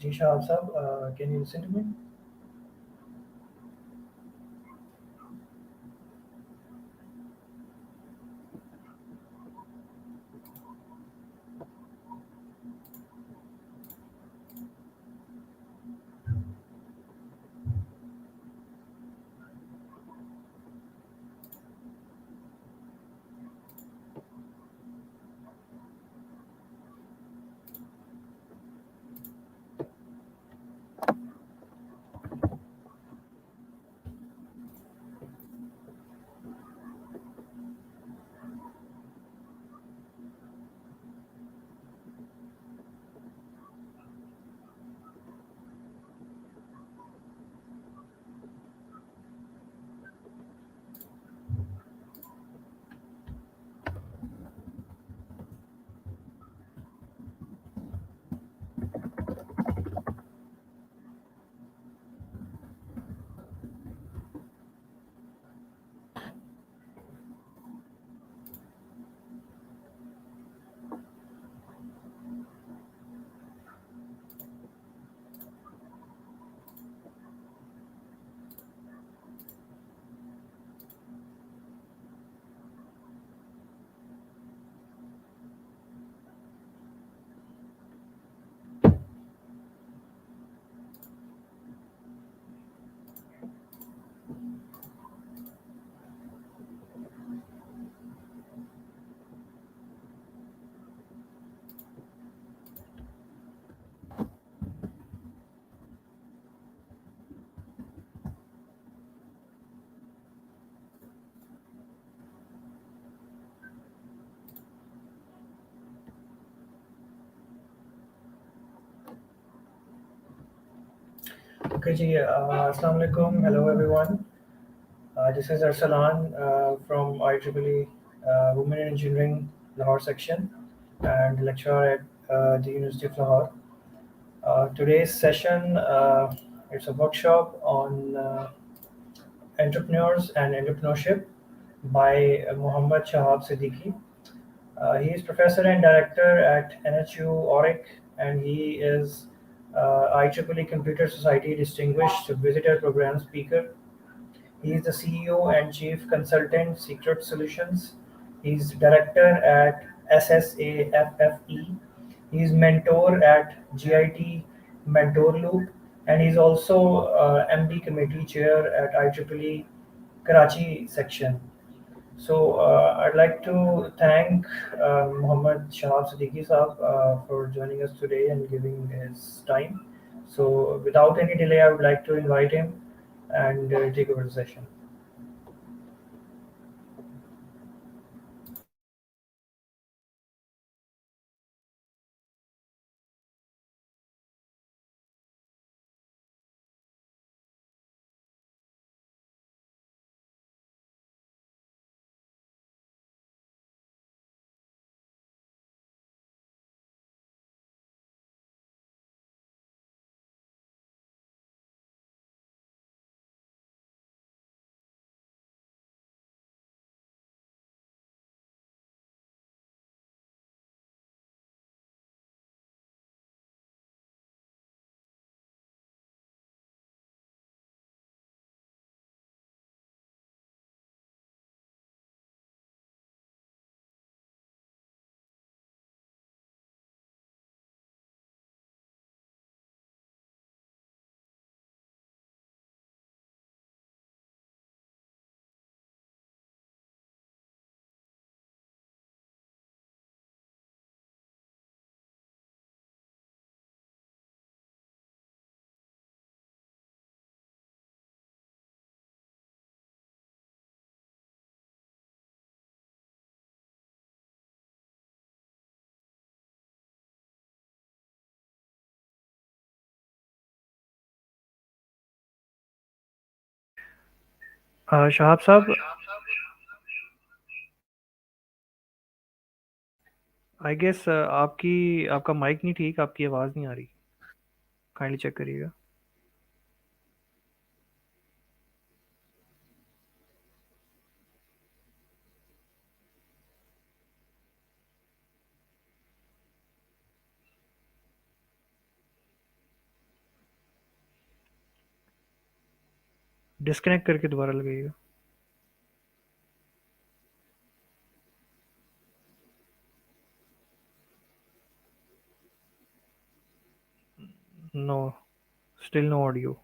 Ji Shahab Sab, can you listen to me? Okay, ji, Assalamu alaikum. Hello, everyone. This is Arsalan from IEEE Women in Engineering Lahore section and lecturer at the University of Lahore. Today's session it's a workshop on entrepreneurs and entrepreneurship by Muhammad Shahab Siddiqui. He is professor and director at NHU Auric, and he is IEEE Computer Society Distinguished Visitor Program Speaker. He is the CEO and Chief Consultant, Secret Solutions. He's director at SSAFFE. He's mentor at GIT Mentor Loop, and he's also MD Committee Chair at IEEE Karachi section. So I'd like to thank Muhammad Shahab Siddiqui Saab for joining us today and giving his time. So without any delay, I would like to invite him and take over the session. Shahab Saab, I guess आपकी आपका mic नहीं ठीक, आपकी आवाज़ नहीं आ रही. Kindly check करिएगा. Disconnect करके दोबारा लगाइएगा। No, still no audio.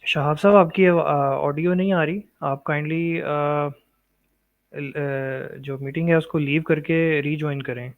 Shahab Sahab, आपकी ऑडियो नहीं आ रही। आप काइंडली जो मीटिंग है उसको लीव करके रीजॉइन करें।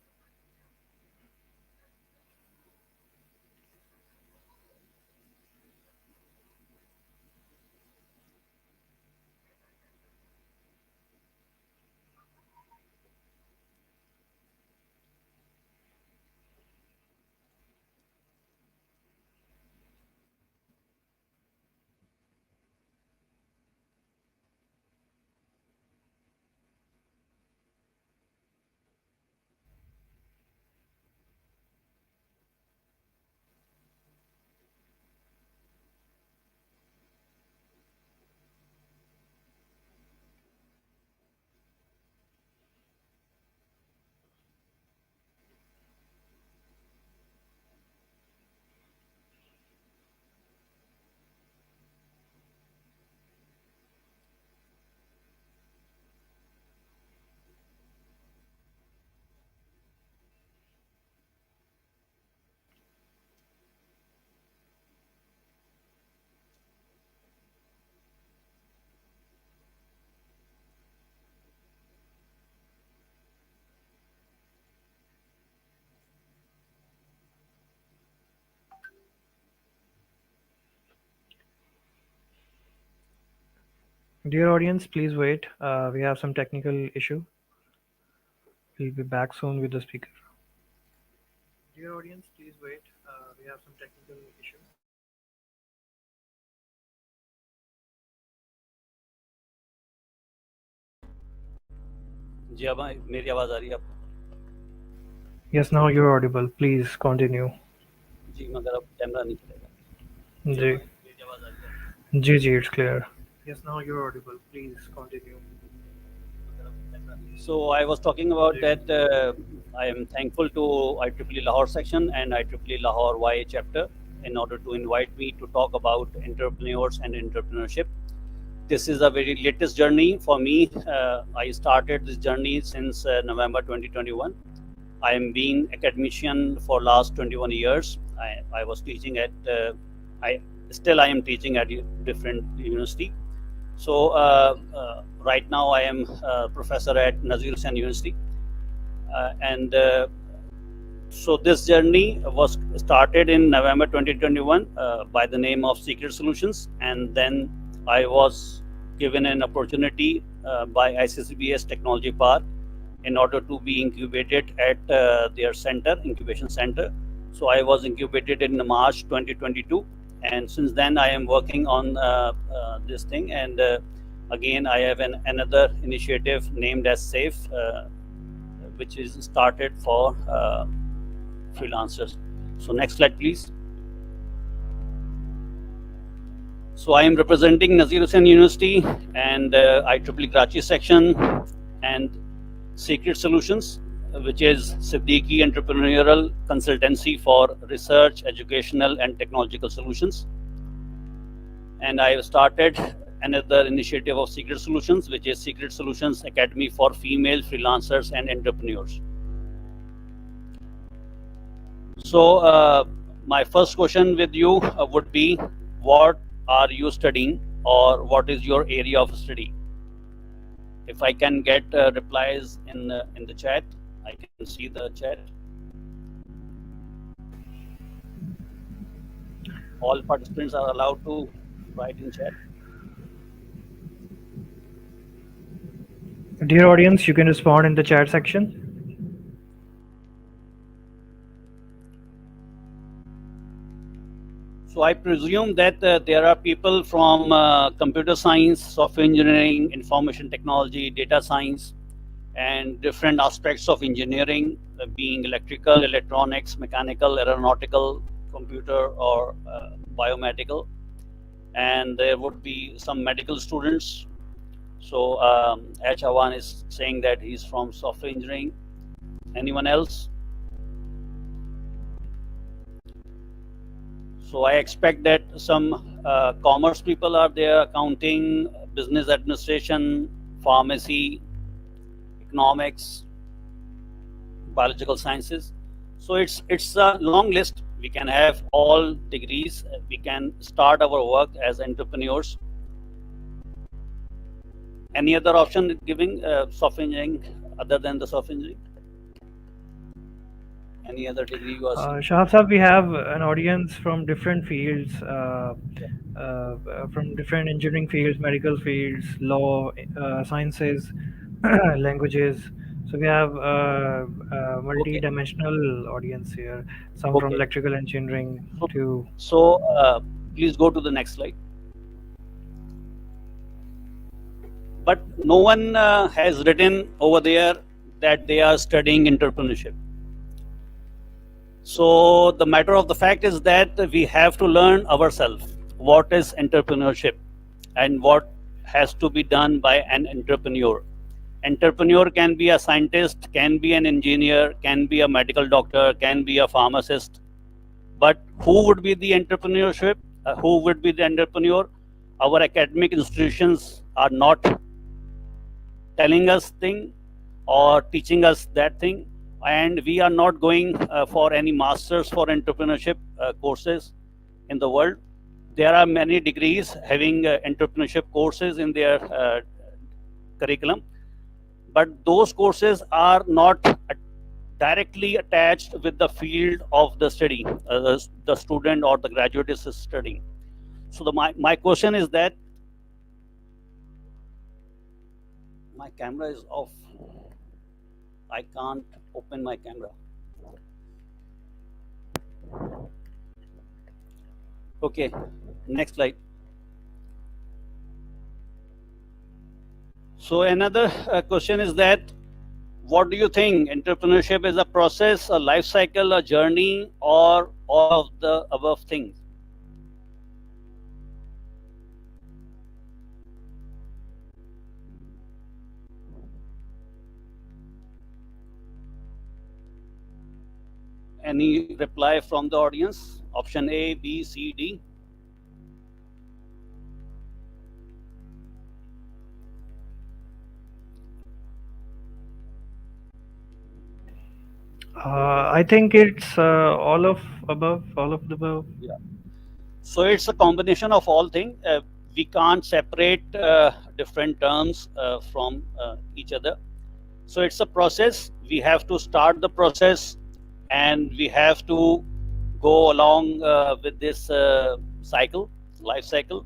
Dear audience, please wait. We have some technical issue. We'll be back soon with the speaker. Dear audience, please wait. We have some technical issue. जी, अब मेरी आवाज़ आ रही है आपको? Yes, now you're audible. Please continue. जी, मगर अब camera नहीं चलेगा। जी, मेरी आवाज़ आ रही है? जी, it's clear. Yes, now you're audible. Please continue. So I was talking about that I am thankful to IEEE Lahore section and IEEE Lahore YA chapter in order to invite me to talk about entrepreneurs and entrepreneurship. This is a very latest journey for me. I started this journey since November 2021. I am being academician for last 21 years. I was teaching at I am teaching at different university. So right now I am professor at Nazir Hussain University, and so this journey was started in November 2021 by the name of Secret Solutions, and then I was given an opportunity by ICCBS Technology Park in order to be incubated at their center, incubation center. So I was incubated in March 2022, and since then I am working on this thing. And again, I have another initiative named as SAFE, which is started for freelancers. So next slide, please. So I am representing Nazir Hussain University and IEEE Karachi section and Secret Solutions. which is Siddiqui Entrepreneurial Consultancy for Research, Educational and Technological Solutions. And I have started another initiative of Secret Solutions, which is Secret Solutions Academy for Female Freelancers and Entrepreneurs. So my first question with you would be, what are you studying, or what is your area of study? If I can get replies in the chat, I can see the chat. All participants are allowed to write in chat. Dear audience, you can respond in the chat section. So I presume that there are people from computer science, software engineering, information technology, data science, and different aspects of engineering, being electrical, electronics, mechanical, aeronautical, computer, or biomedical. And there would be some medical students. So Achawan is saying that he's from software engineering. Anyone else? So I expect that some commerce people are there, accounting, business administration, pharmacy, economics, biological sciences. So it's a long list. We can have all degrees. We can start our work as entrepreneurs. Any other option giving software engineering other than the software engineering? Any other degree you are seeing? Shahab Sahab, we have an audience from different fields, from different engineering fields, medical fields, law, sciences, languages. So we have a multi-dimensional audience here. Some from Okay. electrical engineering to. So please go to the next slide. But no one has written over there that they are studying entrepreneurship. So the matter of the fact is that we have to learn ourselves what is entrepreneurship and what has to be done by an entrepreneur. Entrepreneur can be a scientist, can be an engineer, can be a medical doctor, can be a pharmacist. But who would be the entrepreneurship? Who would be the entrepreneur? Our academic institutions are not telling us thing or teaching us that thing. And we are not going for any masters for entrepreneurship courses in the world. There are many degrees having entrepreneurship courses in their curriculum, but those courses are not directly attached with the field of the study, the student or the graduate is studying. So my question is that my camera is off. I can't open my camera. Okay, next slide. So another question is that, what do you think? Entrepreneurship is a process, a life cycle, a journey, or all of the above things? Any reply from the audience? Option A, B, C, D. I think it's all of the above. Yeah. So it's a combination of all things. We can't separate different terms from each other. So it's a process. We have to start the process, and we have to go along with this life cycle,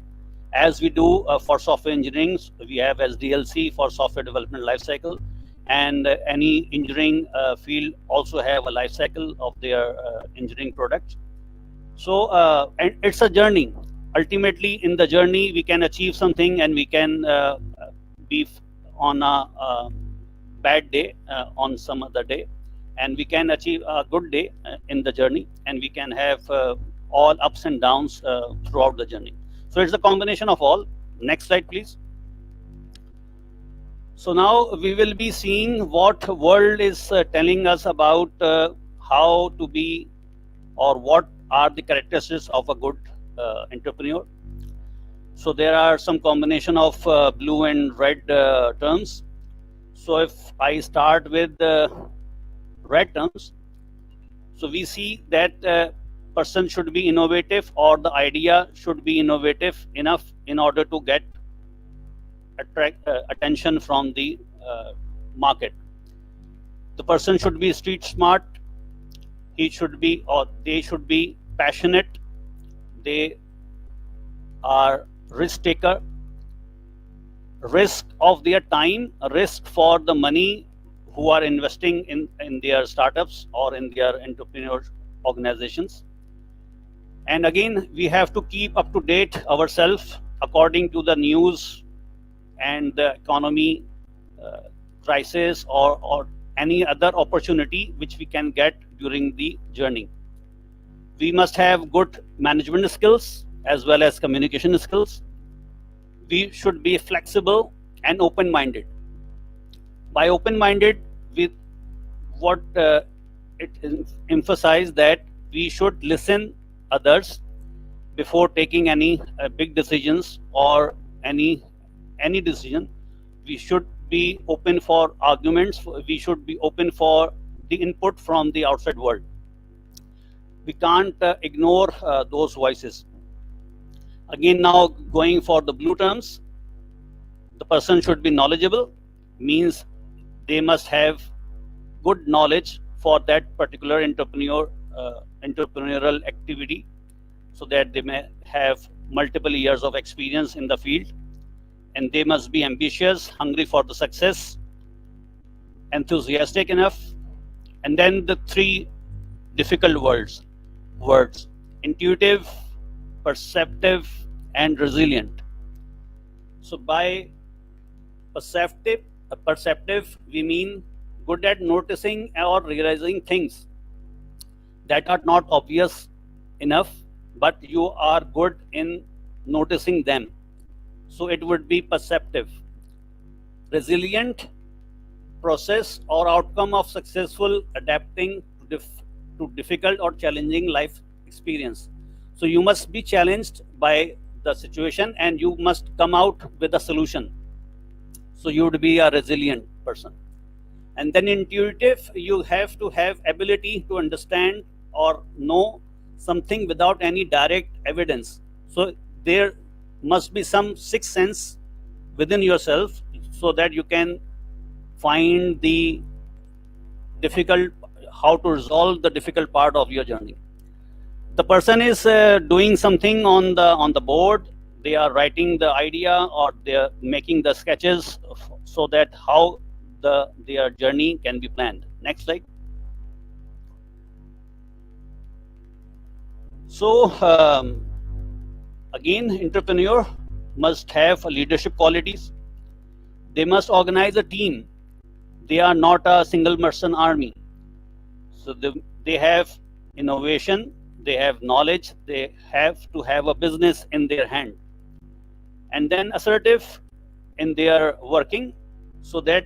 as we do for software engineering. We have SDLC for software development life cycle, and any engineering field also have a life cycle of their engineering products. So and it's a journey. Ultimately, in the journey, we can achieve something, and we can be on a bad day on some other day, and we can achieve a good day in the journey, and we can have all ups and downs throughout the journey. So it's a combination of all. Next slide, please. So now we will be seeing what world is telling us about how to be, or what are the characteristics of a good entrepreneur. So there are some combination of blue and red terms. So if I start with red terms, so we see that person should be innovative, or the idea should be innovative enough in order to get attract attention from the market. The person should be street smart. He should be, or they should be passionate. They are risk taker. Risk of their time, risk for the money who are investing in their startups or in their entrepreneur organizations. And again, we have to keep up to date ourselves according to the news and the economy crisis, or any other opportunity which we can get during the journey. We must have good management skills as well as communication skills. We should be flexible and open-minded. By open-minded, with what it emphasizes that we should listen others before taking any big decisions or any decision. We should be open for arguments. We should be open for the input from the outside world. We can't ignore those voices. Again, now going for the blue terms, the person should be knowledgeable, means they must have good knowledge for that particular entrepreneurial activity, so that they may have multiple years of experience in the field. And they must be ambitious, hungry for the success, enthusiastic enough. And then the three difficult words: intuitive, perceptive, and resilient. So by perceptive, we mean good at noticing or realizing things that are not obvious enough, but you are good in noticing them. So it would be perceptive. Resilient, process or outcome of successful adapting to difficult or challenging life experience. So you must be challenged by the situation and you must come out with a solution. So you would be a resilient person. And then intuitive, you have to have ability to understand or know something without any direct evidence. So there must be some sixth sense within yourself, so that you can find the difficult, how to resolve the difficult part of your journey. The person is doing something on the board. They are writing the idea, or they are making the sketches, so that how their journey can be planned. Next slide. So again, entrepreneur must have leadership qualities. They must organize a team. They are not a single person army. So they have innovation, they have knowledge, they have to have a business in their hand. And then assertive in their working, so that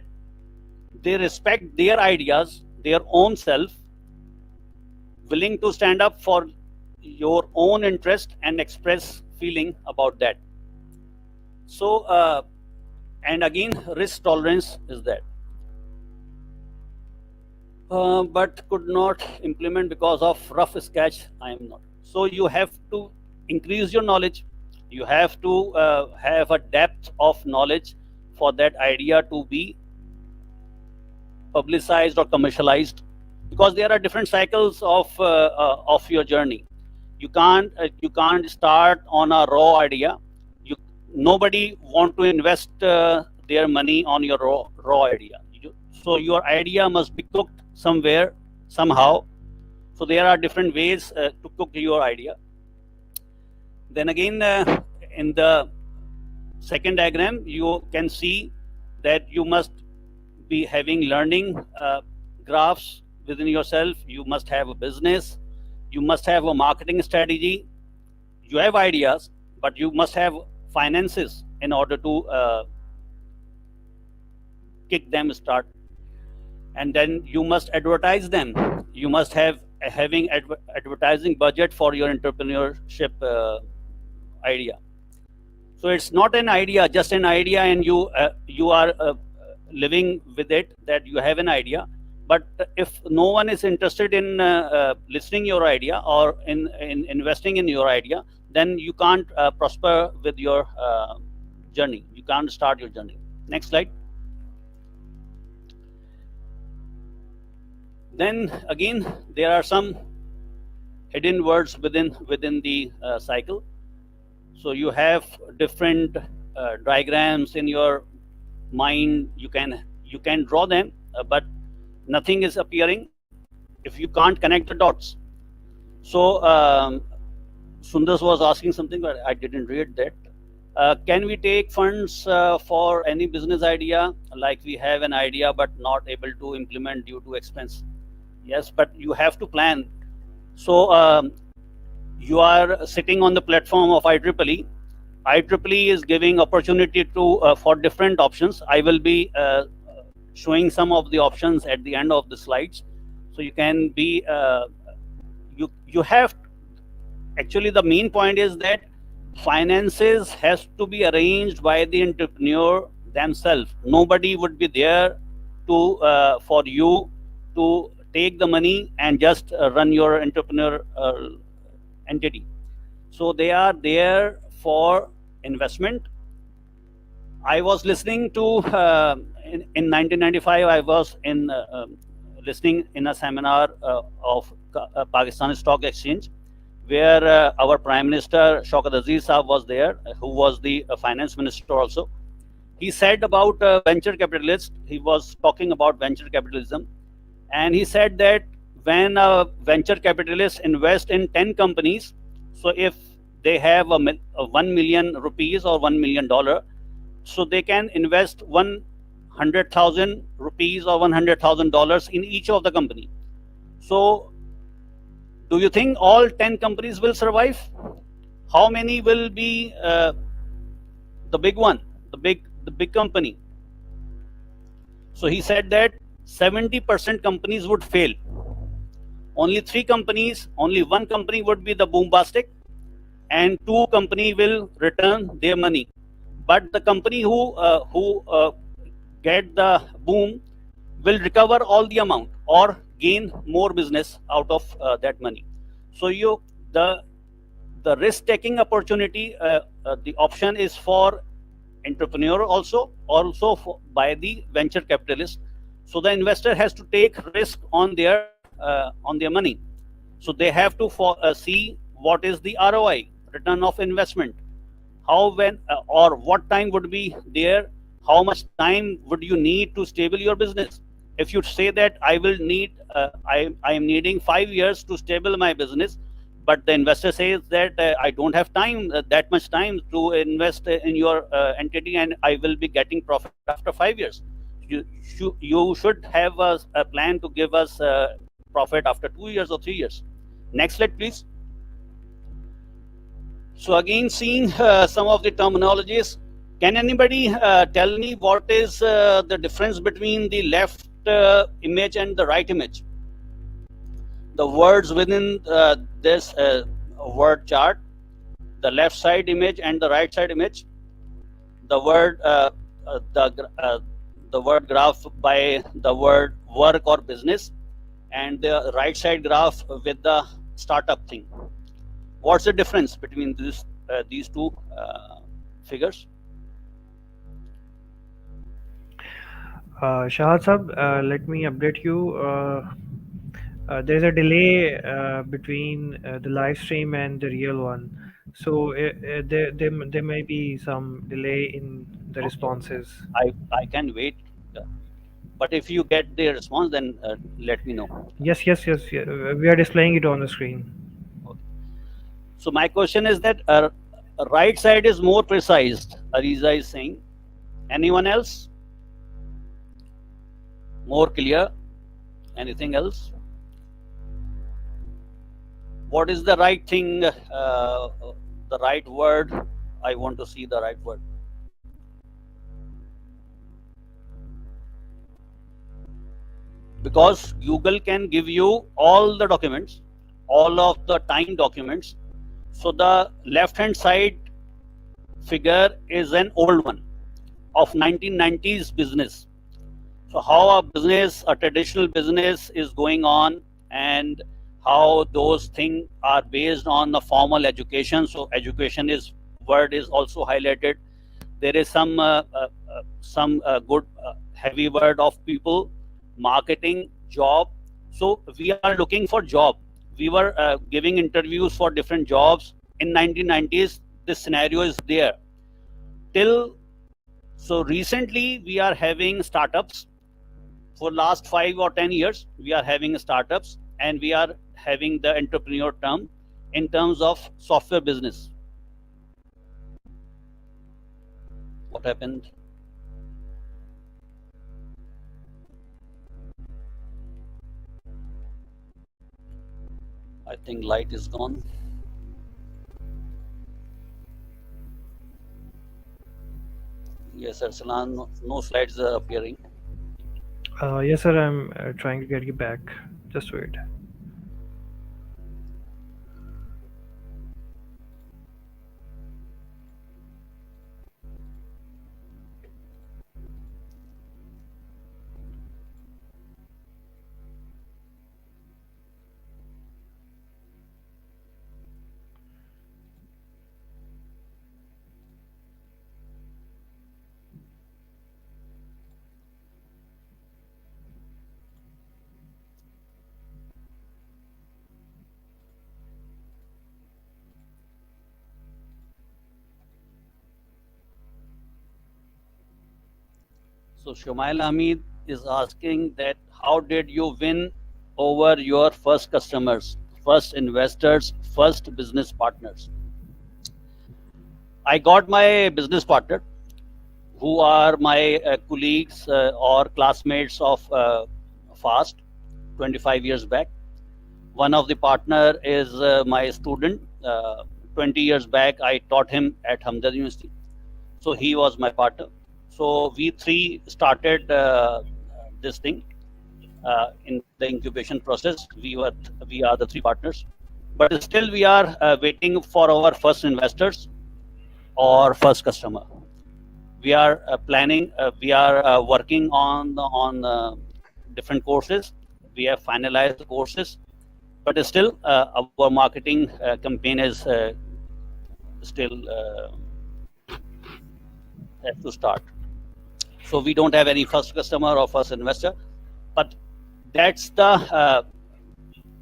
they respect their ideas, their own self, willing to stand up for your own interest and express feeling about that. So and again, risk tolerance is that. But could not implement because of rough sketch. I am not. So you have to increase your knowledge. You have to have a depth of knowledge for that idea to be publicized or commercialized, because there are different cycles of your journey. You can't start on a raw idea. Nobody want to invest their money on your raw idea. So your idea must be cooked somewhere, somehow. So there are different ways to cook your idea. Then again, in the second diagram, you can see that you must be having learning graphs within yourself. You must have a business. You must have a marketing strategy. You have ideas, but you must have finances in order to kick them start, and then you must advertise them. You must have having advertising budget for your entrepreneurship idea. So it's not an idea, just an idea, and you are living with it, that you have an idea. But if no one is interested in listening your idea or in investing in your idea, then you can't prosper with your journey. You can't start your journey. Next slide. Then again, there are some hidden words within the cycle. So you have different diagrams in your mind. You can draw them, but nothing is appearing if you can't connect the dots. So Sundar was asking something, but I didn't read that. Can we take funds for any business idea? Like we have an idea but not able to implement due to expense. Yes, but you have to plan. So you are sitting on the platform of IEEE. IEEE is giving opportunity to for different options. I will be showing some of the options at the end of the slides, so you can be you have, actually the main point is that finances has to be arranged by the entrepreneur themselves. Nobody would be there to for you to take the money and just run your entrepreneur entity. So they are there for investment. I was listening to in 1995. I was in listening in a seminar of Pakistan Stock Exchange, where our Prime Minister Shaukat Aziz Saab was there, who was the finance minister also. He said about venture capitalists. He was talking about venture capitalism, and he said that when a venture capitalist invest in 10 companies, so if they have a 1 million rupees or $1 million, so they can invest 100,000 rupees or $100,000 in each of the company. So do you think all 10 companies will survive? How many will be the big one, the big company? So he said that 70% companies would fail. Only 3 companies, only 1 company would be the boombastic, and 2 company will return their money. But the company who get the boom will recover all the amount or gain more business out of that money. So the risk taking opportunity, the option is for entrepreneur also by the venture capitalist. So the investor has to take risk on their money. So they have to see what is the ROI, return of investment, how, when, or what time would be there, how much time would you need to stable your business. If you say that I will need, I am needing 5 years to stable my business, but the investor says that I don't have time, that much time to invest in your entity, and I will be getting profit after 5 years. You should have a plan to give us profit after 2 years or 3 years. Next slide, please. So again, seeing some of the terminologies, can anybody tell me what is the difference between the left image and the right image? The words within this word chart, the left side image and the right side image, the word the word graph by the word work or business, and the right side graph with the startup thing. What's the difference between these two figures? Shahad Sab, let me update you. There's a delay between the live stream and the real one, so there may be some delay in the responses. I can wait, but if you get the response, then let me know. Yes, we are displaying it on the screen. Okay. So my question is that right side is more precise, Ariza is saying. Anyone else? More clear? Anything else? What is the right thing, the right word? I want to see the right word. because Google can give you all the documents, all of the time documents. So the left hand side figure is an old one of 1990s business. So how a business, a traditional business is going on, and how those things are based on the formal education. So education is word is also highlighted. There is some good heavy word of people, marketing, job. So we are looking for job. We were giving interviews for different jobs in 1990s. This scenario is there till. So recently we are having startups. For last 5 or 10 years we are having startups, and we are having the entrepreneur term in terms of software business. What happened? I think light is gone. Yes, Arsalan, no slides are appearing. Yes, sir. I'm trying to get you back. Just wait. So Shumail Hamid is asking that how did you win over your first customers, first investors, first business partners? I got my business partner who are my colleagues or classmates of FAST 25 years back. One of the partner is my student. 20 years back, I taught him at Hamdard University. So he was my partner. So we three started this thing in the incubation process. We are the three partners, but still we are waiting for our first investors or first customer. We are planning. We are working on different courses. We have finalized the courses, but still our marketing campaign is still has to start. So we don't have any first customer or first investor, but that's the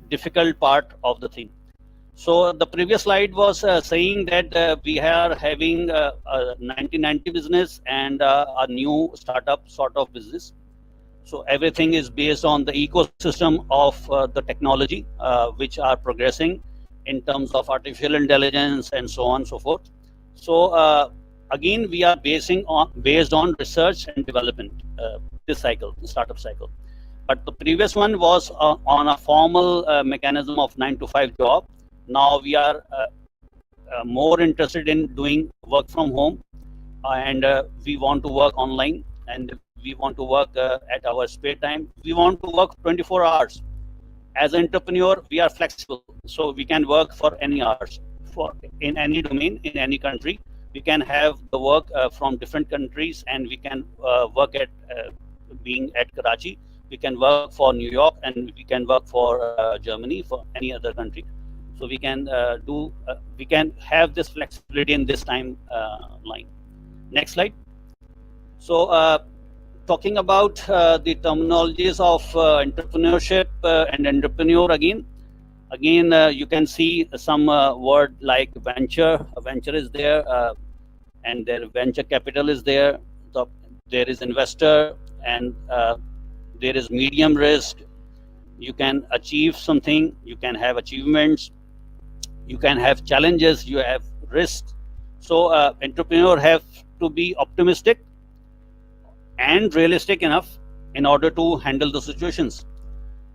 difficult part of the thing. So the previous slide was saying that we are having a 1990 business and a new startup sort of business. So everything is based on the ecosystem of the technology, which are progressing in terms of artificial intelligence and so on and so forth. So again, we are based on research and development, this cycle, the startup cycle. But the previous one was on a formal mechanism of 9 to 5 job. Now we are more interested in doing work from home, and we want to work online, and we want to work at our spare time. We want to work 24 hours. As an entrepreneur, we are flexible, so we can work for any hours, for in any domain, in any country. We can have the work from different countries, and we can work at being at Karachi. We can work for New York, and we can work for Germany, for any other country. So we can we can have this flexibility in this time line. Next slide. So talking about the terminologies of entrepreneurship and entrepreneur again, you can see some word like venture. Venture is there, and their venture capital is there. There is investor, and there is medium risk. You can achieve something. You can have achievements. You can have challenges. You have risks. So entrepreneur have to be optimistic and realistic enough in order to handle the situations.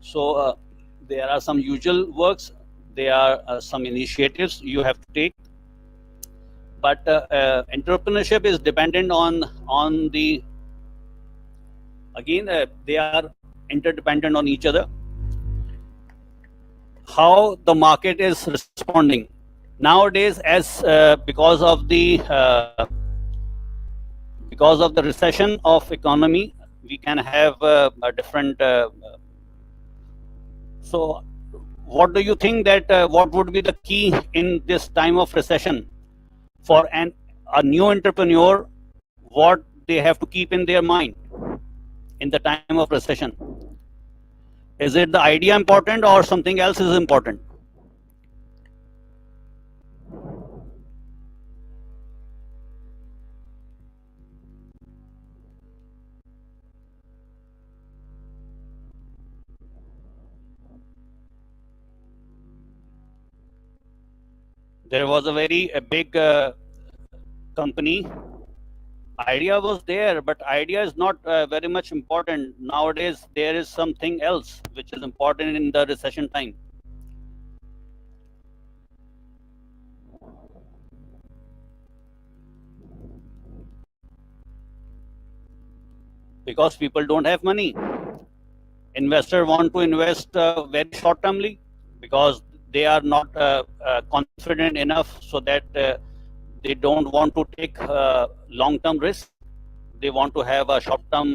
So there are some usual works. There are some initiatives you have to take. But entrepreneurship is dependent on the, again, they are interdependent on each other. How the market is responding nowadays, as because of the recession of economy, we can have a different. So, what do you think that what would be the key in this time of recession for a new entrepreneur? What they have to keep in their mind in the time of recession? Is it the idea important or something else is important? There was a big company. Idea was there, but idea is not very much important nowadays. There is something else which is important in the recession time. Because people don't have money. Investors want to invest very short termly because they are not confident enough, so that they don't want to take long term risk. They want to have a short term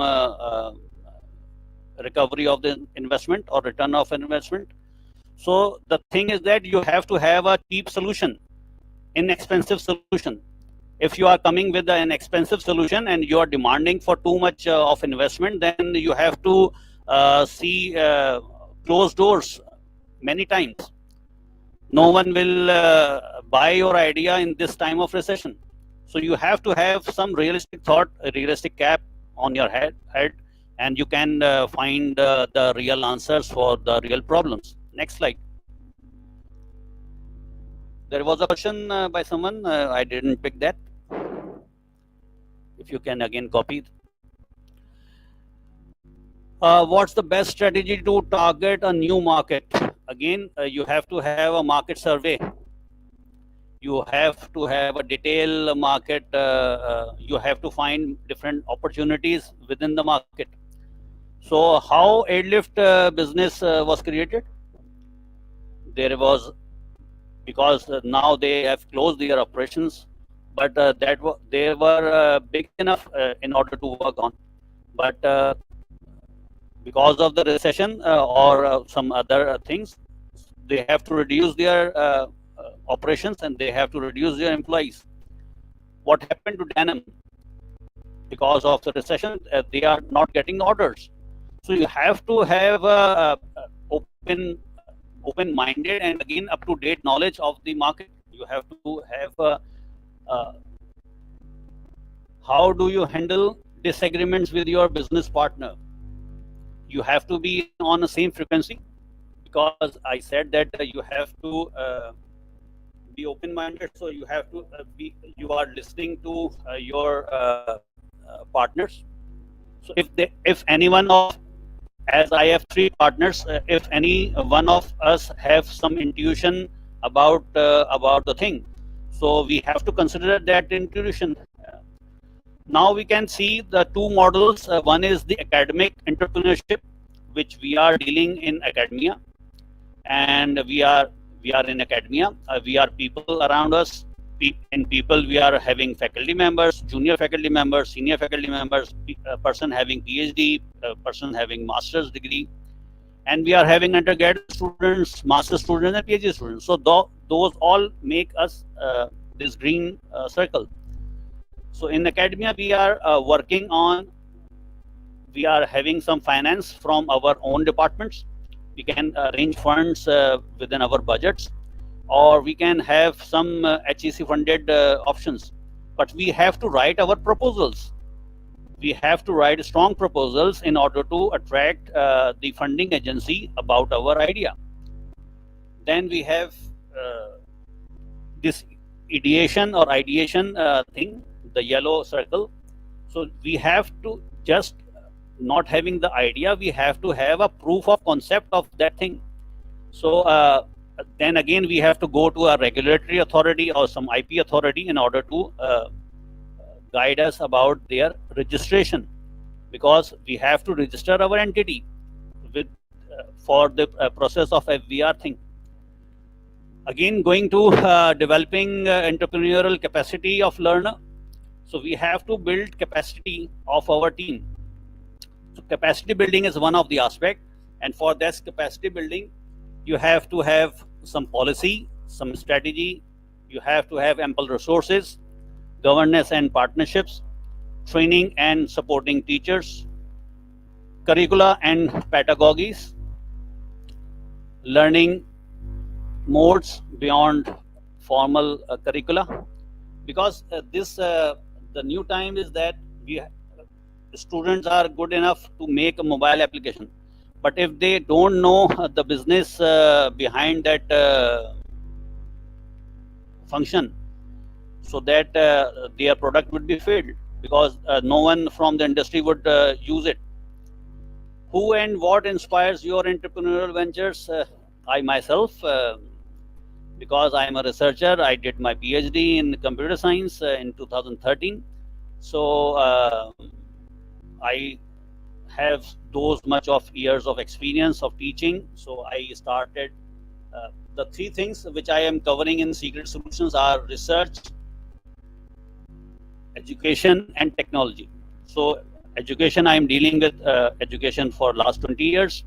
recovery of the investment or return of investment. So the thing is that you have to have a cheap solution, inexpensive solution. If you are coming with an expensive solution and you are demanding for too much of investment, then you have to see closed doors many times. No one will buy your idea in this time of recession. So you have to have some realistic thought, a realistic cap on your head, and you can find the real answers for the real problems. Next slide. There was a question by someone. I didn't pick that. If you can again copy. What's the best strategy to target a new market? Again, you have to have a market survey. You have to have a detailed market. You have to find different opportunities within the market. So how Aidlift business was created? There was, because now they have closed their operations, but they were big enough in order to work on. But because of the recession or some other things, they have to reduce their operations and they have to reduce their employees. What happened to denim? Because of the recession, they are not getting orders. So you have to have open-minded and again up-to-date knowledge of the market. You have to have how do you handle disagreements with your business partner? You have to be on the same frequency, because I said that you have to be open-minded. So you have to you are listening to your partners. So if anyone of, as I have 3 partners, if any one of us have some intuition about the thing, so we have to consider that intuition. Now we can see the 2 models. One is the academic entrepreneurship, which we are dealing in academia, and we are in academia. We are people around us. In people, we are having faculty members, junior faculty members, senior faculty members, a person having PhD, a person having master's degree, and we are having undergraduate students, master's students, and PhD students. So those all make us this green circle. So in academia, we are working on, we are having some finance from our own departments. We can arrange funds within our budgets, or we can have some HEC funded options. But we have to write our proposals. We have to write strong proposals in order to attract the funding agency about our idea. Then we have this ideation or ideation thing, the yellow circle. So we have to just not having the idea, we have to have a proof of concept of that thing. So then again, we have to go to a regulatory authority or some IP authority in order to guide us about their registration, because we have to register our entity. with for the process of a VR thing. Again, going to developing entrepreneurial capacity of learner. So we have to build capacity of our team. So capacity building is one of the aspect, and for this capacity building, you have to have some policy, some strategy. You have to have ample resources, governance and partnerships, training and supporting teachers, curricula and pedagogies, learning modes beyond formal curricula, because the new time is that students are good enough to make a mobile application, but if they don't know the business behind that function, so that their product would be failed, because no one from the industry would use it. Who and what inspires your entrepreneurial ventures? I myself, because I am a researcher, I did my PhD in computer science in 2013. So I have those much of years of experience of teaching. So I started the three things which I am covering in Secret Solutions are research, education, and technology. So education, I am dealing with education for last 20 years.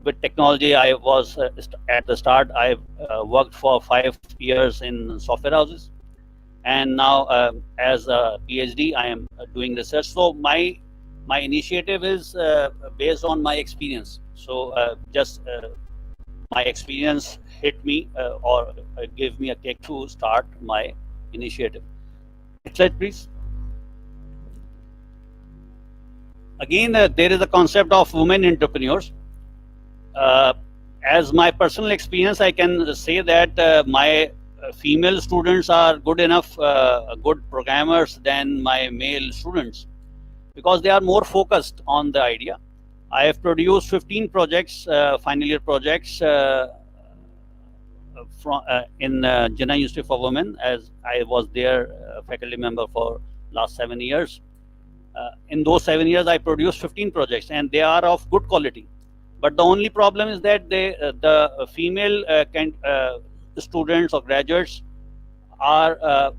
With technology, I was at the start, I worked for 5 years in software houses, and now as a PhD, I am doing research. So my initiative is based on my experience. So just my experience hit me or gave me a kick to start my initiative. Next slide, please. Again, there is a concept of women entrepreneurs. As my personal experience, I can say that my female students are good enough, good programmers than my male students, because they are more focused on the idea. I have produced 15 projects, final year projects from in Jinnah University for Women, as I was their faculty member for last 7 years. In those 7 years, I produced 15 projects, and they are of good quality. But the only problem is that the female students or graduates are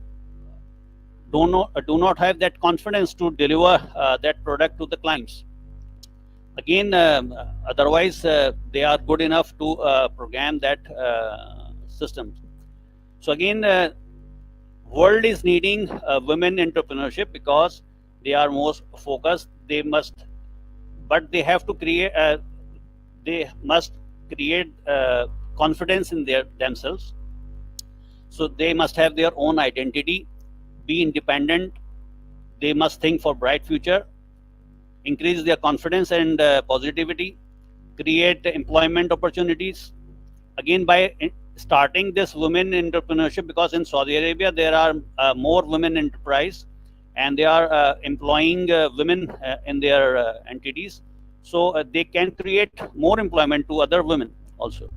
do not have that confidence to deliver that product to the clients. Again, otherwise they are good enough to program that system. So again, world is needing women entrepreneurship, because they are most focused. They must, but they have to create. They must create confidence in themselves. So they must have their own identity, be independent. They must think for bright future, increase their confidence and positivity, create employment opportunities. Again, by starting this women entrepreneurship, because in Saudi Arabia there are more women enterprise, and they are employing women in their entities. So they can create more employment to other women also.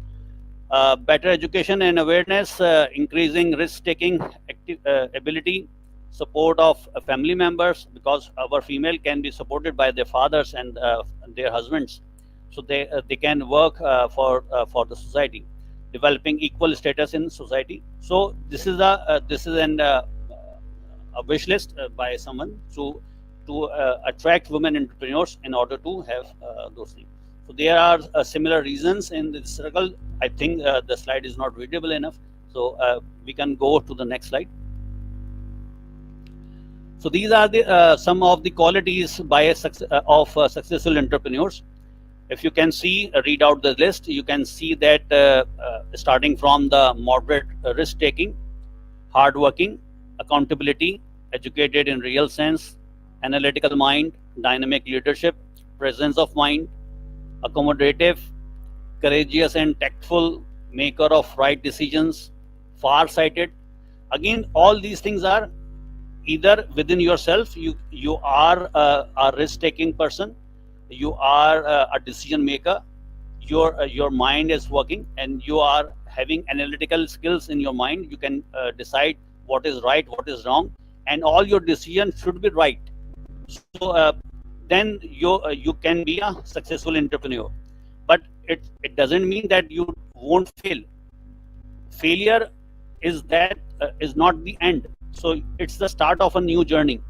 Better education and awareness, increasing risk-taking ability, support of family members, because our female can be supported by their fathers and their husbands, so they can work for the society, developing equal status in society. So this is a wish list by someone to attract women entrepreneurs in order to have those things. So there are similar reasons in this circle. I think the slide is not readable enough, so we can go to the next slide. So these are the some of the qualities by successful entrepreneurs. If you can see, read out the list, you can see that starting from the moderate risk-taking, hardworking, accountability, educated in real sense, analytical mind, dynamic leadership, presence of mind, accommodative, courageous and tactful, maker of right decisions, far-sighted. Again, all these things are either within yourself, you are a risk-taking person, you are a decision maker, your mind is working, and you are having analytical skills in your mind. You can decide what is right, what is wrong, and all your decisions should be right. So then you can be a successful entrepreneur. it doesn't mean that you won't fail. Failure is not the end. So it's the start of a new journey.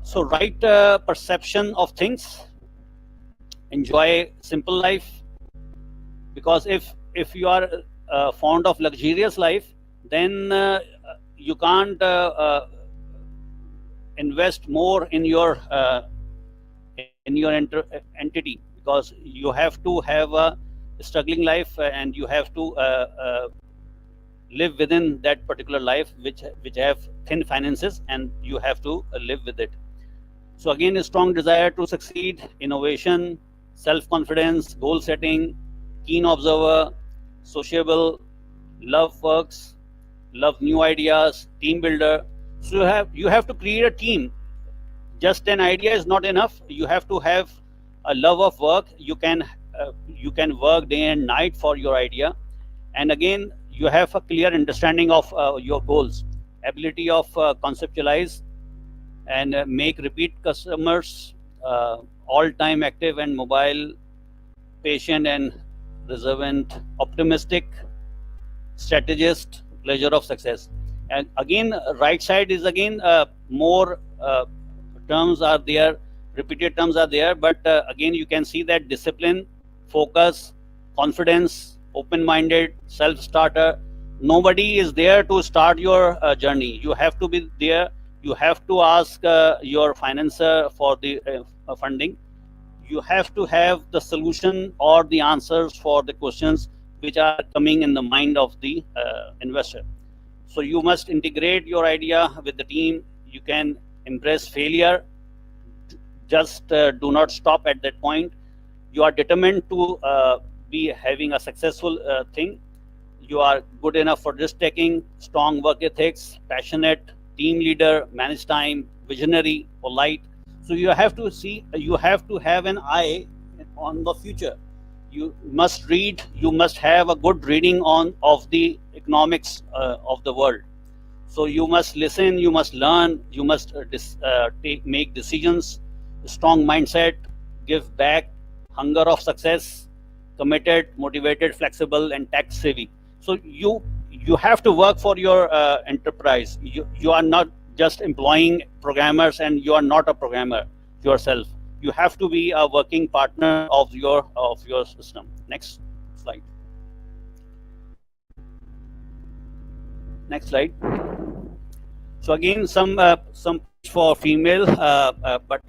So right perception of things, enjoy simple life, because if you are fond of luxurious life, then you can't invest more in your entity, because you have to have a struggling life, and you have to live within that particular life which have thin finances, and you have to live with it. So again, a strong desire to succeed, innovation, self-confidence, goal setting, keen observer, sociable, love works, love new ideas, team builder. So you have to create a team. Just an idea is not enough. You have to have a love of work. You can work day and night for your idea, and again you have a clear understanding of your goals, ability of conceptualize and make repeat customers, all time active and mobile, patient and reservant, optimistic, strategist, pleasure of success. And again, right side is again more terms are there, repeated terms are there, but again you can see that discipline, focus, confidence, open-minded, self-starter. Nobody is there to start your journey. You have to be there. You have to ask your financer for the funding. You have to have the solution or the answers for the questions which are coming in the mind of the investor. So you must integrate your idea with the team. You can embrace failure. Just do not stop at that point. You are determined to be having a successful thing. You are good enough for risk taking, strong work ethics, passionate, team leader, manage time, visionary, polite. So you have to see, you have to have an eye on the future. You must read, you must have a good reading on of the economics of the world. So you must listen, you must learn, you must make decisions, strong mindset, give back, hunger of success, committed, motivated, flexible, and tax savvy. So you have to work for your enterprise. You are not just employing programmers, and you are not a programmer yourself. You have to be a working partner of your system. Next slide. Next slide. So again, some for female, but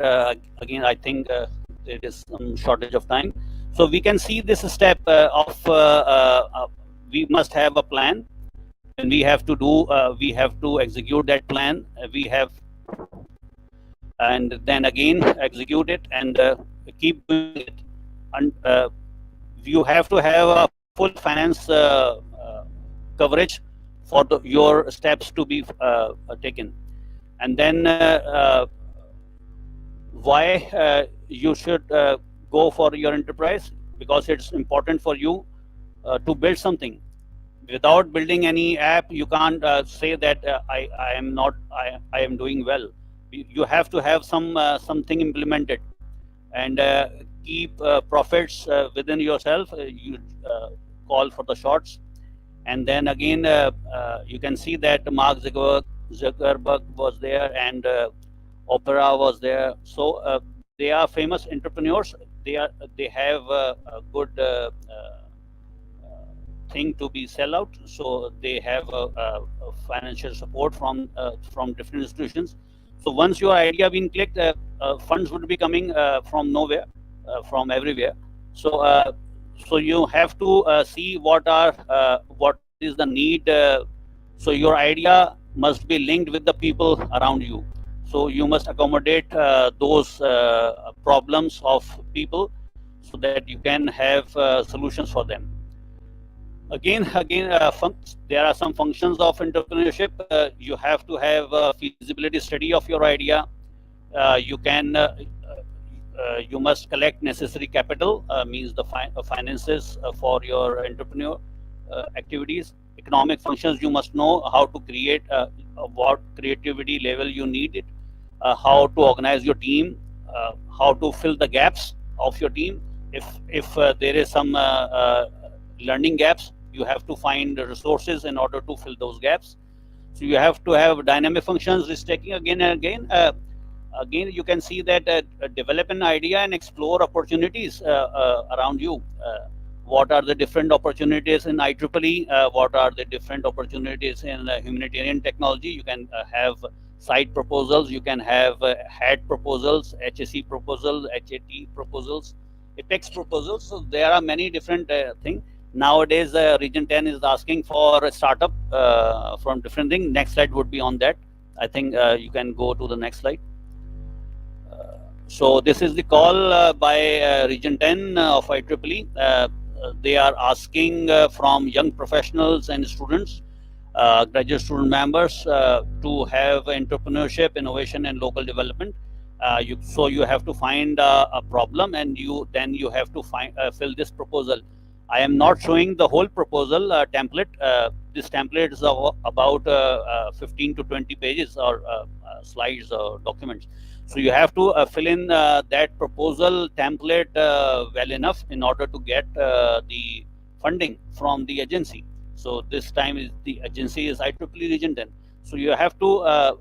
again, I think there is some shortage of time. So we can see this step of we must have a plan, and we have to do we have to execute that plan. We have, and then again execute it and keep doing it. And you have to have a full finance coverage for your steps to be taken. And then why you should go for your enterprise? Because it's important for you to build something. Without building any app, you can't say that I am doing well. You have to have something implemented, and keep profits within yourself. You call for the shots, and then again you can see that Mark Zuckerberg was there, and Oprah was there. So they are famous entrepreneurs. They have a good thing to be sell out. So they have a financial support from different institutions. So once your idea been clicked, funds would be coming from nowhere, from everywhere. So so you have to see what is the need. So your idea must be linked with the people around you. So you must accommodate those problems of people, so that you can have solutions for them. Again, there are some functions of entrepreneurship. You have to have a feasibility study of your idea. You must collect necessary capital, means the finances for your entrepreneur activities. Economic functions, you must know how to create, what creativity level you need it, how to organize your team, how to fill the gaps of your team. if there is some learning gaps, you have to find resources in order to fill those gaps. So you have to have dynamic functions restaking again and again. Again, you can see that develop an idea and explore opportunities around you. What are the different opportunities in IEEE? What are the different opportunities in humanitarian technology? You can have side proposals, you can have HAT proposals, HSE proposals, HAT proposals, APEX proposals. So there are many different things. Nowadays, Region 10 is asking for a startup from different things. Next slide would be on that. I think you can go to the next slide. So this is the call by Region 10 of IEEE. They are asking from young professionals and students, graduate student members, to have entrepreneurship, innovation, and local development. So you have to find a problem, and then you have to fill this proposal. I am not showing the whole proposal template. This template is about 15 to 20 pages or slides or documents. So you have to fill in that proposal template well enough in order to get the funding from the agency. So this time is the agency is IEEE Region 10. So you have to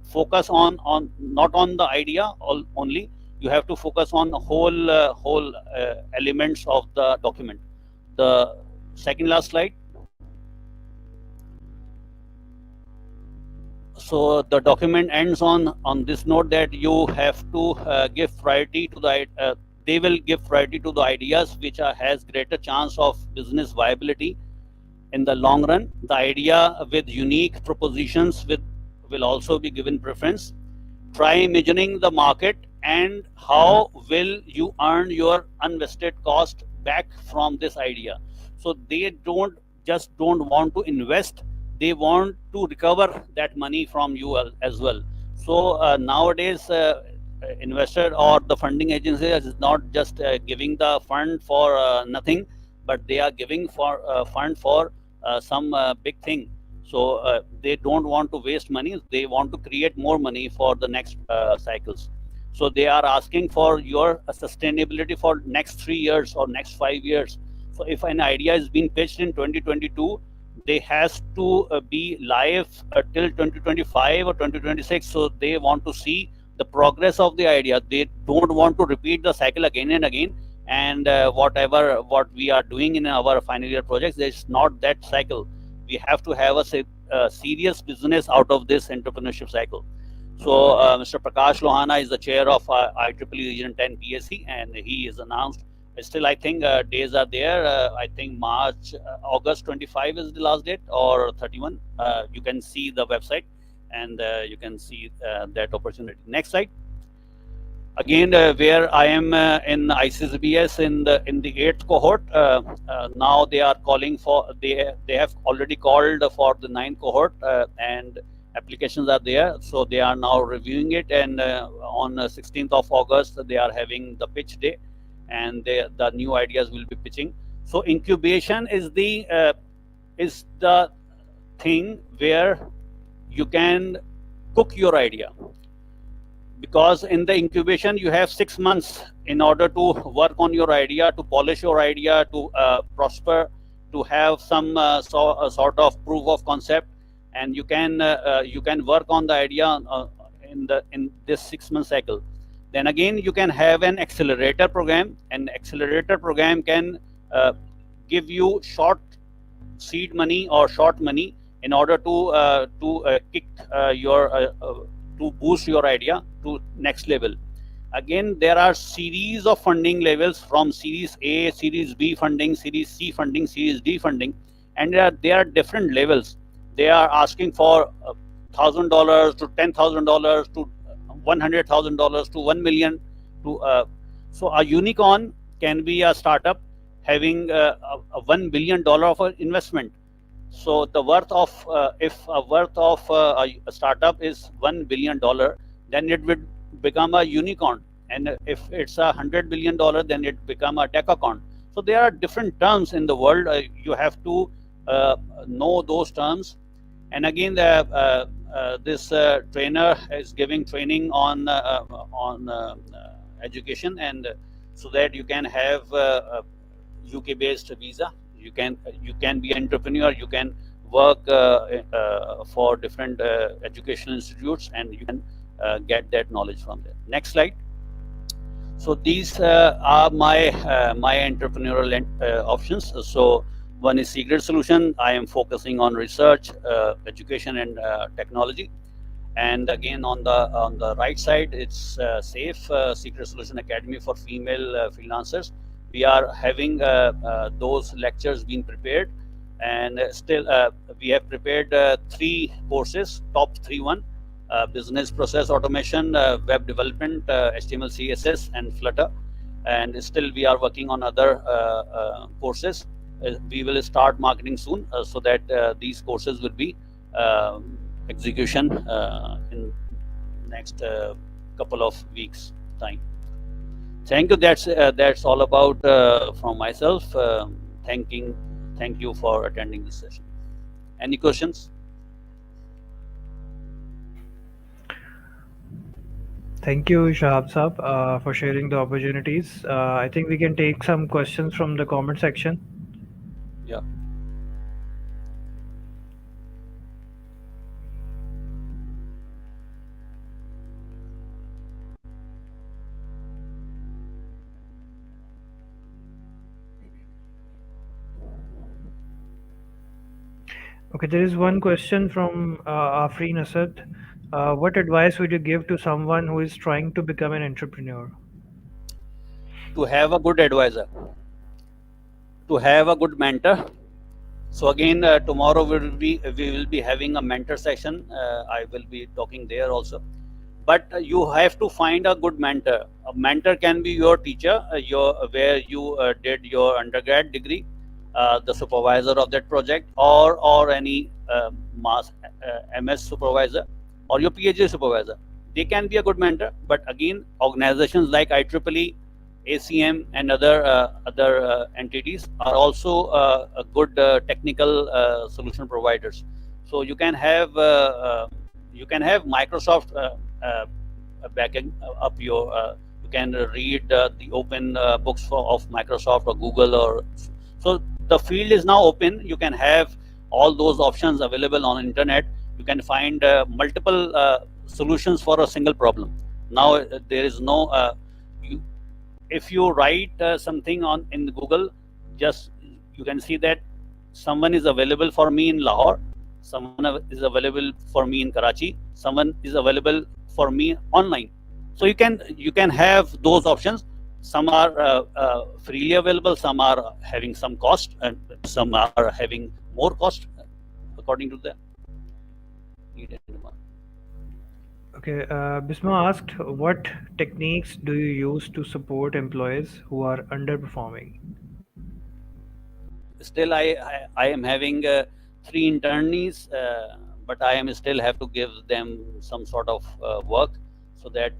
focus on not on the idea only. You have to focus on the whole elements of the document. The second last slide. So the document ends on this note that you have to give priority to the they will give priority to the ideas which has greater chance of business viability in the long run. The idea with unique propositions will also be given preference. Try measuring the market and how will you earn your invested cost back from this idea. So they don't want to invest, they want to recover that money from you as well. So nowadays investor or the funding agency is not just giving the fund for nothing, but they are giving for fund for some big thing. So they don't want to waste money, they want to create more money for the next cycles. So they are asking for your sustainability for next 3 years or next 5 years. So if an idea is being pitched in 2022, they has to be live till 2025 or 2026. So they want to see the progress of the idea. They don't want to repeat the cycle again and again. And what we are doing in our final year projects, there's not that cycle. We have to have a serious business out of this entrepreneurship cycle. So Mr. Prakash Lohana is the chair of IEEE Region 10 PSE, and he is announced. Still, I think days are there. I think August 25 is the last date, or 31. You can see the website, and you can see that opportunity. Next slide. Again, where I am in ICCBS in the 8th cohort. Now they are calling for, they have already called for the 9th cohort, and applications are there. So they are now reviewing it, and on 16th of August they are having the pitch day, and the new ideas will be pitching. So incubation is the thing where you can cook your idea, because in the incubation you have 6 months in order to work on your idea, to polish your idea, to prosper, to have some sort of proof of concept, and you can work on the idea in this 6 month cycle. Then again, you can have an accelerator program. An accelerator program can give you short seed money or short money in order to kick to boost your idea to next level. Again, there are series of funding levels, from Series A, Series B funding, Series C funding, Series D funding, and there are different levels. They are asking for $1,000 to $10,000 to $100,000 to $1 million. So a unicorn can be a startup having a $1 billion of investment. So the worth of if a worth of a startup is $1 billion, then it would become a unicorn, and if it's $100 billion, then it become a decacorn. So there are different terms in the world. You have to know those terms. And again, this trainer is giving training on education, and so that you can have a UK based visa. You can be an entrepreneur. You can work for different educational institutes, and you can get that knowledge from there. Next slide. So these are my entrepreneurial options. So one is secret solution. I am focusing on research, education, and technology. And again, on the right side, it's safe secret solution academy for female freelancers. We are having those lectures being prepared, and still we have prepared 3 courses, top 3 1. Business process automation, web development, HTML, CSS, and Flutter. And still we are working on other courses. We will start marketing soon, so that these courses will be execution in next couple of weeks time. Thank you. That's all about from myself. Thank you for attending this session. Any questions? Thank you, Shahab Saab, for sharing the opportunities. I think we can take some questions from the comment section. Yeah. Okay, there is one question from Afreen Asad. What advice would you give to someone who is trying to become an entrepreneur? To have a good advisor, to have a good mentor. So again, tomorrow we will be having a mentor session. I will be talking there also. But you have to find a good mentor. A mentor can be your teacher, where you did your undergrad degree, the supervisor of that project, or any MS supervisor, or your PhD supervisor. They can be a good mentor. But again, organizations like IEEE, ACM, and other entities are also a good technical solution providers. So you can have Microsoft backing up your. You can read the open books of Microsoft or Google, or so the field is now open. You can have all those options available on internet. You can find multiple solutions for a single problem. Now there is no. If you write something in Google, just you can see that someone is available for me in Lahore, someone is available for me in Karachi, someone is available for me online. So you can have those options. Some are freely available, some are having some cost, and some are having more cost according to the need and demand. Okay, Bisma asked, what techniques do you use to support employees who are underperforming? Still, I am having 3 internees, but I am still have to give them some sort of work, so that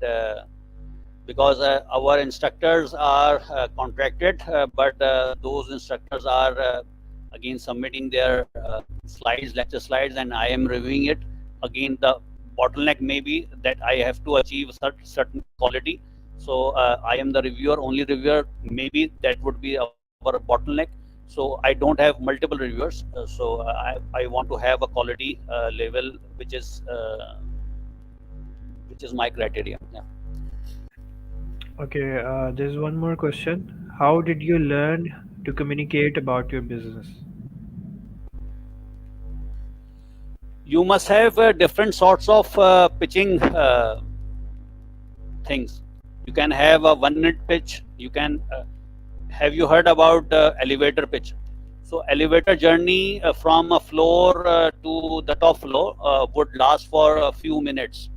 because our instructors are contracted, but those instructors are again submitting their lecture slides, and I am reviewing it. Again, the bottleneck may be that I have to achieve certain quality. So I am the reviewer, only reviewer. Maybe that would be our bottleneck. So I don't have multiple reviewers. So I want to have a quality level which is my criteria. Yeah. Okay, there's one more question. How did you learn to communicate about your business? You must have different sorts of pitching things. You can have a 1-minute pitch. You can have you heard about elevator pitch? So elevator journey from a floor to the top floor would last for a few minutes.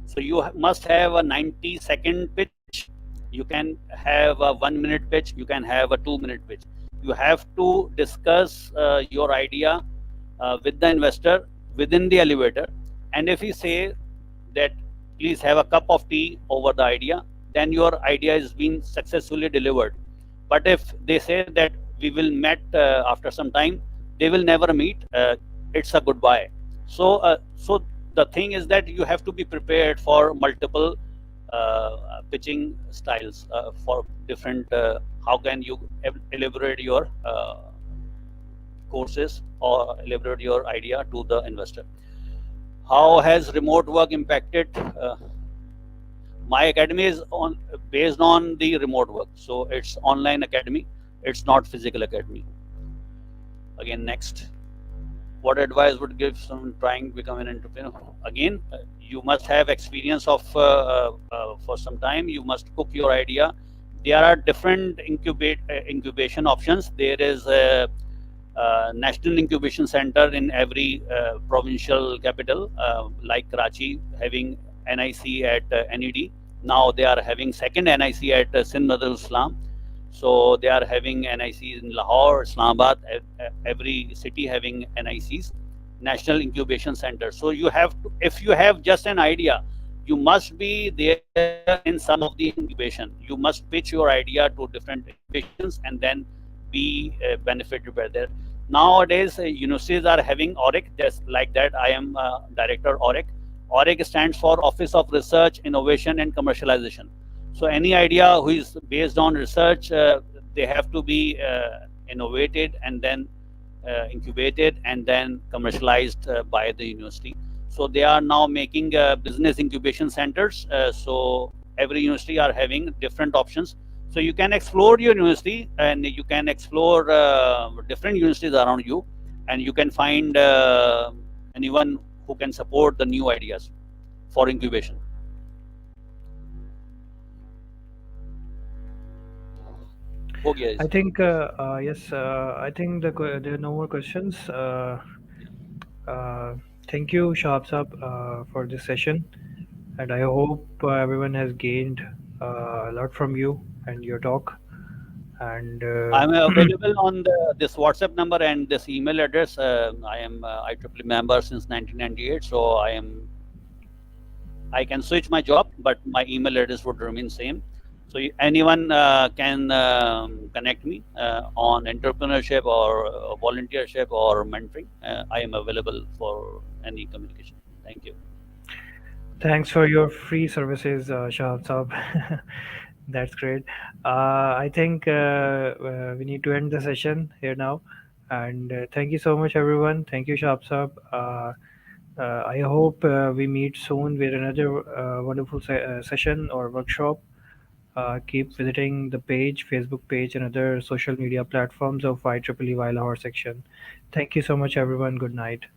So you must have a 90-second pitch. You can have a 1-minute pitch. You can have a 2-minute pitch. You have to discuss your idea with the investor within the elevator. And if you say that please have a cup of tea over the idea, then your idea is being successfully delivered. But if they say that we will meet after some time, they will never meet. It's a goodbye. So the thing is that you have to be prepared for multiple pitching styles for different. How can you elaborate your courses or elaborate your idea to the investor? How has remote work impacted? My academy is on based on the remote work, so it's online academy. It's not physical academy. Again, next. What advice would give someone trying to become an entrepreneur? Again, you must have experience of for some time. You must cook your idea. There are different incubation options. There is a national incubation center in every provincial capital, like Karachi having NIC at NED. Now they are having second NIC at Sindh Madar Islam. So they are having NICs in Lahore, Islamabad, every city having NICs, National Incubation Center. So you have to, if you have just an idea, you must be there in some of the incubation. You must pitch your idea to different incubations and then be benefited by that. Nowadays, universities are having ORIC, just like that. I am director ORIC. ORIC stands for Office of Research, Innovation and Commercialization. So any idea who is based on research, they have to be innovated and then incubated and then commercialized by the university. So they are now making business incubation centers. So every university are having different options. So you can explore your university and you can explore different universities around you, and you can find anyone who can support the new ideas for incubation. हो गया I इस- think yes. I think there are no more questions. Uh, Thank you, Shahab Saab, for this session, and I hope everyone has gained a lot from you and your talk. And I'm available on this WhatsApp number and this email address. I am IEEE member since 1998, so I can switch my job, but my email address would remain same. So anyone can connect me on entrepreneurship or volunteership or mentoring. I am available for any communication. Thank you. thanks for your free services, Shahab Saab. That's great. I think we need to end the session here now. And thank you so much, everyone. Thank you, Shahab Saab. I hope we meet soon with another wonderful session or workshop. Keep visiting the page, Facebook page, and other social media platforms of IEEE Lahore section. Thank you so much, everyone. Good night.